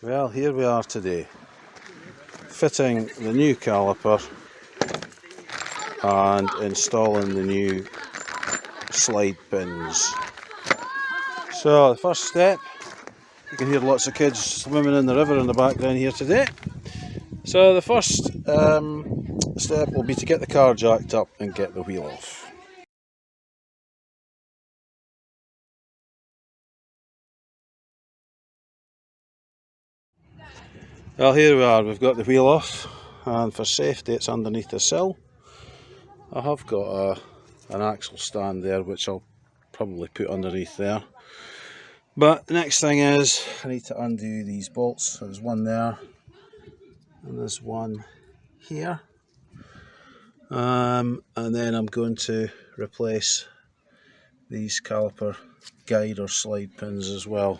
Well, here we are today, fitting the new caliper and installing the new slide pins. So the first step, you can hear lots of kids swimming in the river in the background here today. So the first step will be to get the car jacked up and get the wheel off. Well, here we are, we've got the wheel off, and for safety it's underneath the sill. I have got an axle stand there which I'll probably put underneath there. But the next thing is I need to undo these bolts. So there's one there and there's one here, and then I'm going to replace these caliper guide or slide pins as well.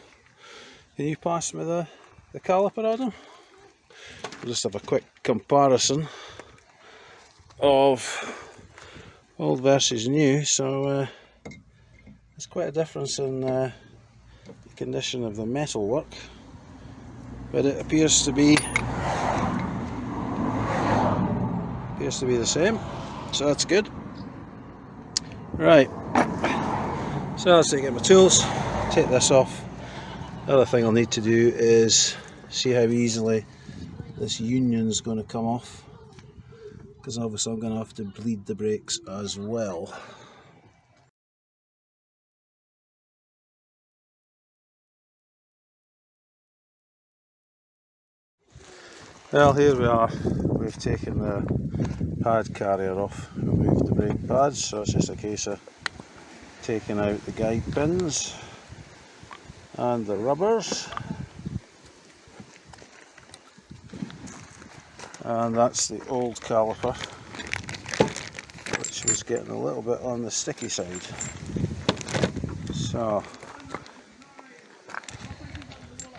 Can you pass me the caliper, Adam? We'll just have a quick comparison of old versus new. So there's quite a difference in the condition of the metal work, but it appears to be the same, so that's good. Right, so let's take out my tools, take this off. The other thing I'll need to do is see how easily this union's going to come off, because obviously I'm going to have to bleed the brakes as well. Well, here we are, we've taken the pad carrier off, removed the brake pads, so it's just a case of taking out the guide pins and the rubbers, and that's the old caliper, which was getting a little bit on the sticky side. So,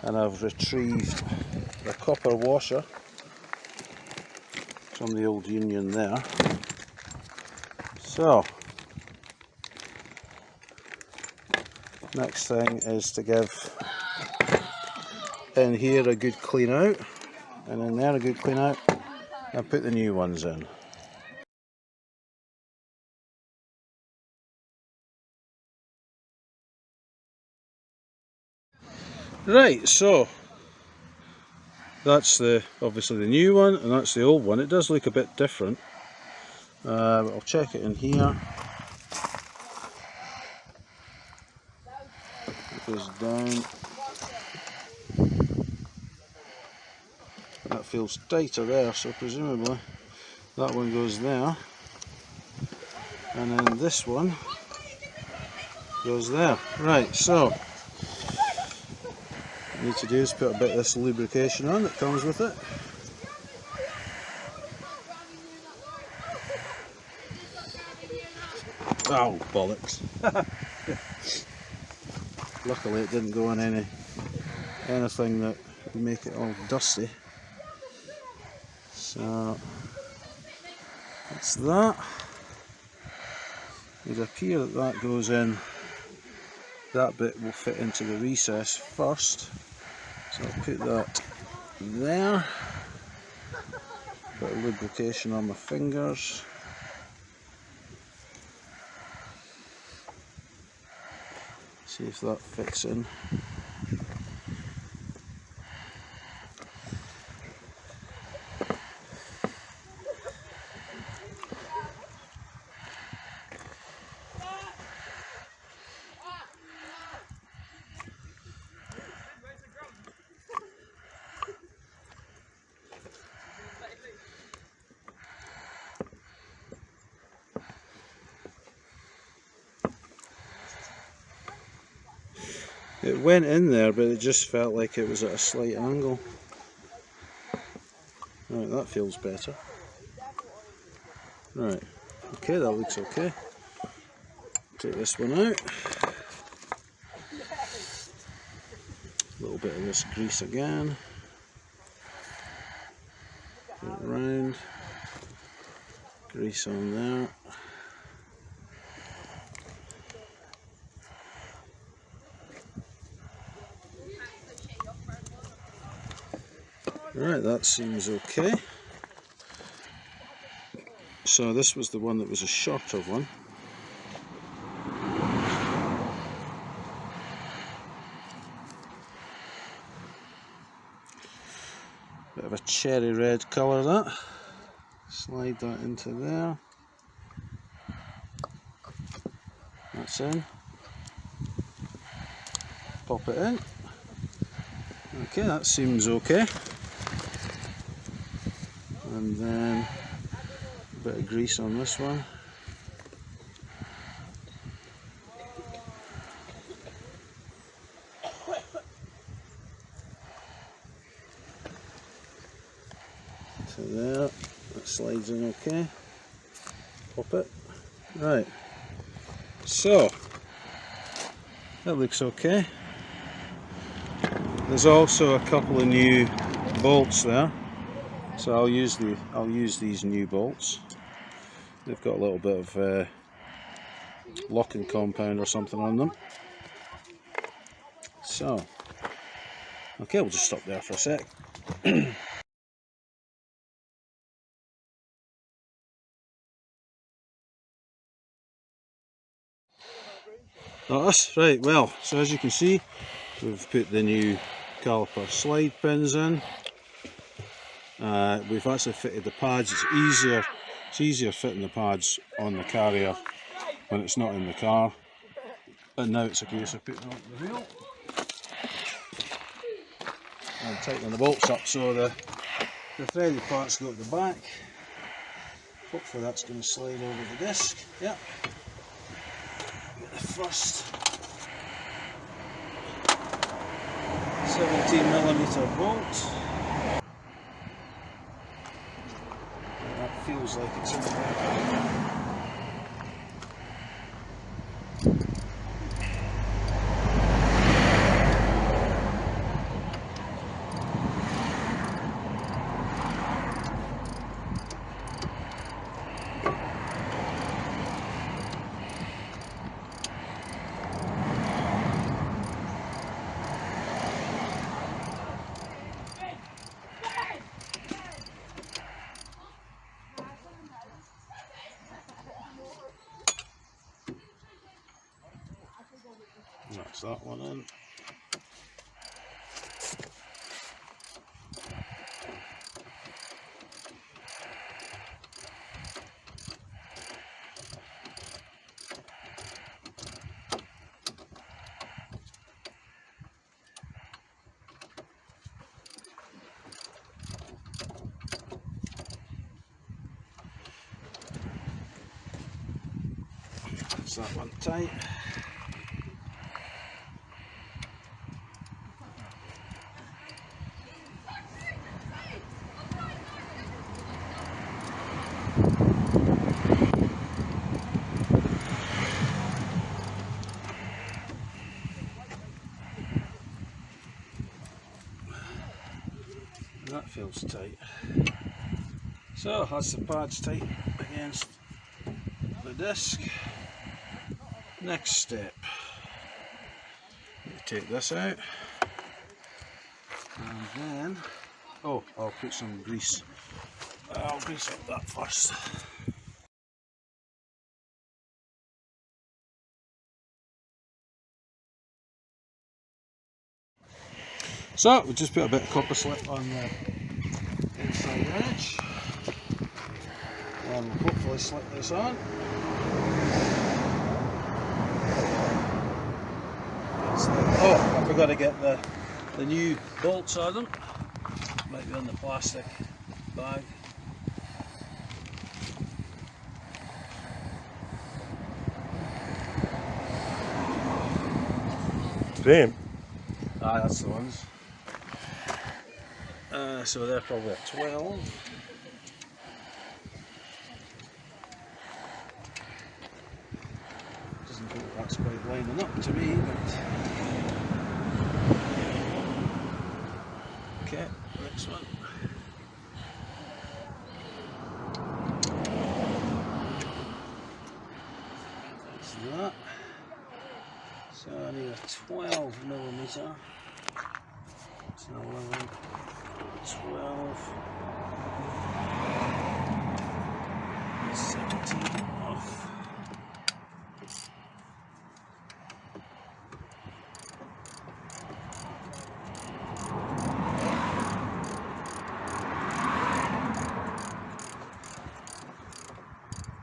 and I've retrieved the copper washer from the old union there. So next thing is to give in here a good clean out, and in there a good clean out, and put the new ones in. Right, so that's obviously the new one, and that's the old one. It does look a bit different. I'll check it in here. It goes down. That feels tighter there, so presumably that one goes there, and then this one goes there. Right, so what I need to do is put a bit of this lubrication on that comes with it. Oh, bollocks. Luckily it didn't go on anything that would make it all dusty. So that's that. It would appear that that goes in, that bit will fit into the recess first. So I'll put that there. Bit of lubrication on my fingers. See if that fits in. It went in there, but it just felt like it was at a slight angle. Right, that feels better. Right, okay, that looks okay. Take this one out. A little bit of this grease again. Put it round. Grease on there. Right, that seems okay. So this was the one that was a shorter one. Bit of a cherry red colour that. Slide that into there. That's in. Pop it in. Okay, that seems okay. And then a bit of grease on this one. So there, that slides in okay. Pop it. Right. So that looks okay. There's also a couple of new bolts there. So I'll use these new bolts. They've got a little bit of locking compound or something on them. So, okay, we'll just stop there for a sec. That's right. Well, so as you can see, we've put the new caliper slide pins in. We've actually fitted the pads. It's easier fitting the pads on the carrier when it's not in the car. And now it's a case of putting it on the wheel and tightening the bolts up so the threaded parts go at the back. Hopefully that's going to slide over the disc. Yep. Get the first 17mm bolt. That feels like it's in there. That's that one in. That's that one tight. That feels tight. So that's the pads tight against the disc. Next step, take this out, and then, oh, I'll put some grease. I'll grease up that first. So we'll just put a bit of copper slip on the inside edge, and we'll hopefully slip this on. Oh, I forgot to get the new bolts on them. Might be on the plastic bag. Same. Ah, that's the ones. So they're probably a 12. Doesn't look like that's quite lining up to me, but okay, next one. That's that. So I need a 12mm. It's an 11. 12, 17 off.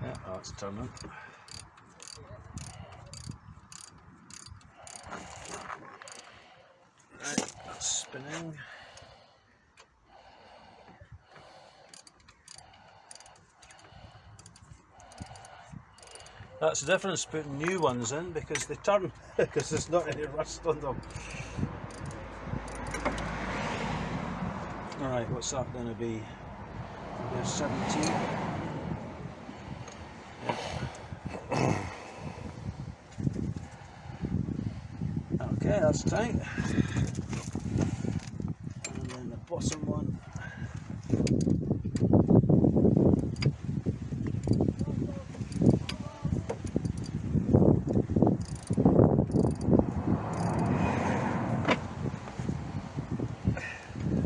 Yeah, that's turning. Right, that's spinning. That's the difference putting new ones in, because they turn because there's not any rust on them. Alright, what's that going to be? There's 17. Yeah. Okay, that's tight. And then the bottom one.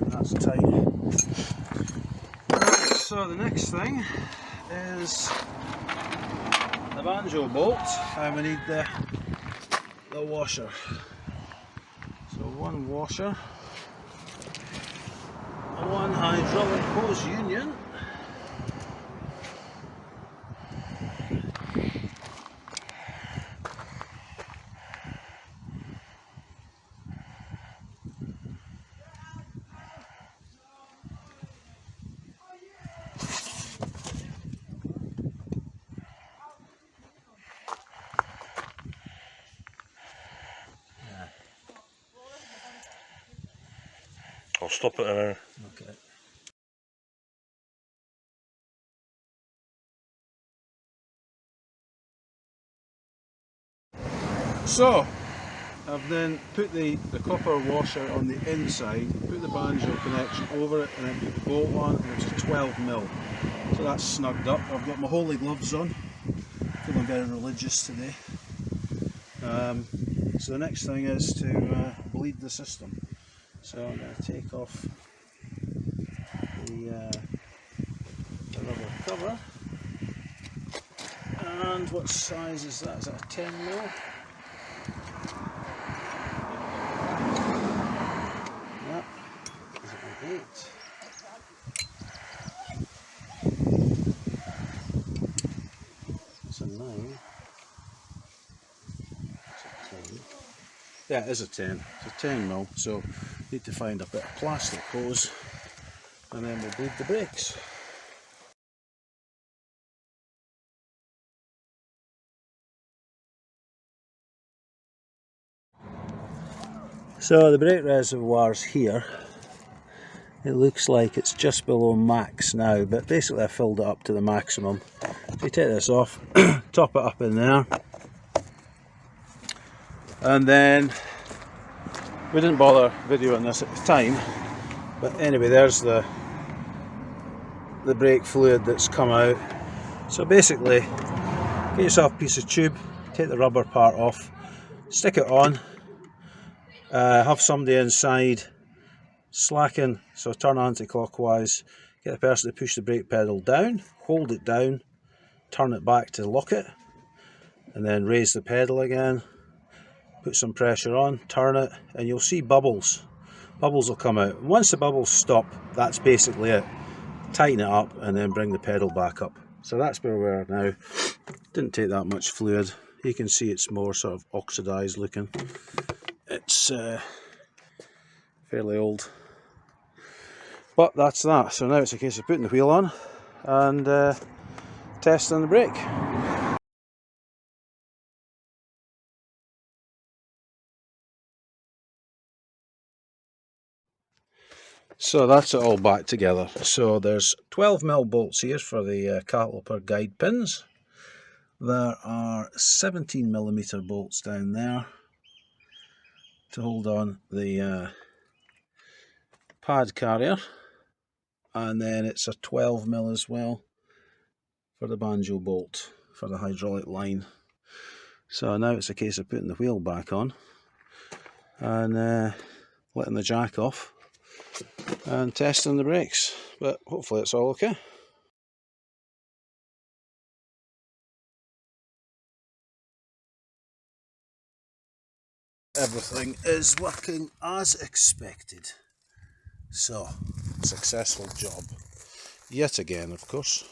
That's tight. So the next thing is the banjo bolt, and we need the washer. So one washer, one hydraulic hose union, I'll stop it now. okay. So I've then put the copper washer on the inside, put the banjo connection over it, and then put the bolt on, and it's a 12mm. So that's snugged up. I've got my holy gloves on, feeling very religious today. So the next thing is to bleed the system. So I'm going to take off the rubber cover. And what size is that? Is that a 10mm? Yep. Is it an 8? It's a 9. It's a 10. Yeah, it is a 10. It's a 10mm, so need to find a bit of plastic hose and then we'll bleed the brakes. So the brake reservoir's here. It looks like it's just below max now, but basically I filled it up to the maximum. So you take this off, top it up in there, and then we didn't bother videoing this at the time, but anyway, there's the brake fluid that's come out. So basically, get yourself a piece of tube, take the rubber part off, stick it on, have somebody inside, slacken, so turn anti-clockwise, get the person to push the brake pedal down, hold it down, turn it back to lock it, and then raise the pedal again, put some pressure on, turn it, and you'll see bubbles. Bubbles will come out. Once the bubbles stop, that's basically it. Tighten it up and then bring the pedal back up. So that's where we are now. Didn't take that much fluid. You can see it's more sort of oxidized looking. It's fairly old. But that's that. So now it's a case of putting the wheel on and testing the brake. So that's it all back together. So there's 12mm bolts here for the caliper guide pins. There are 17mm bolts down there to hold on the pad carrier, and then it's a 12mm as well for the banjo bolt for the hydraulic line. So now it's a case of putting the wheel back on and letting the jack off and testing the brakes, but hopefully it's all okay. Everything is working as expected, so successful job yet again, of course.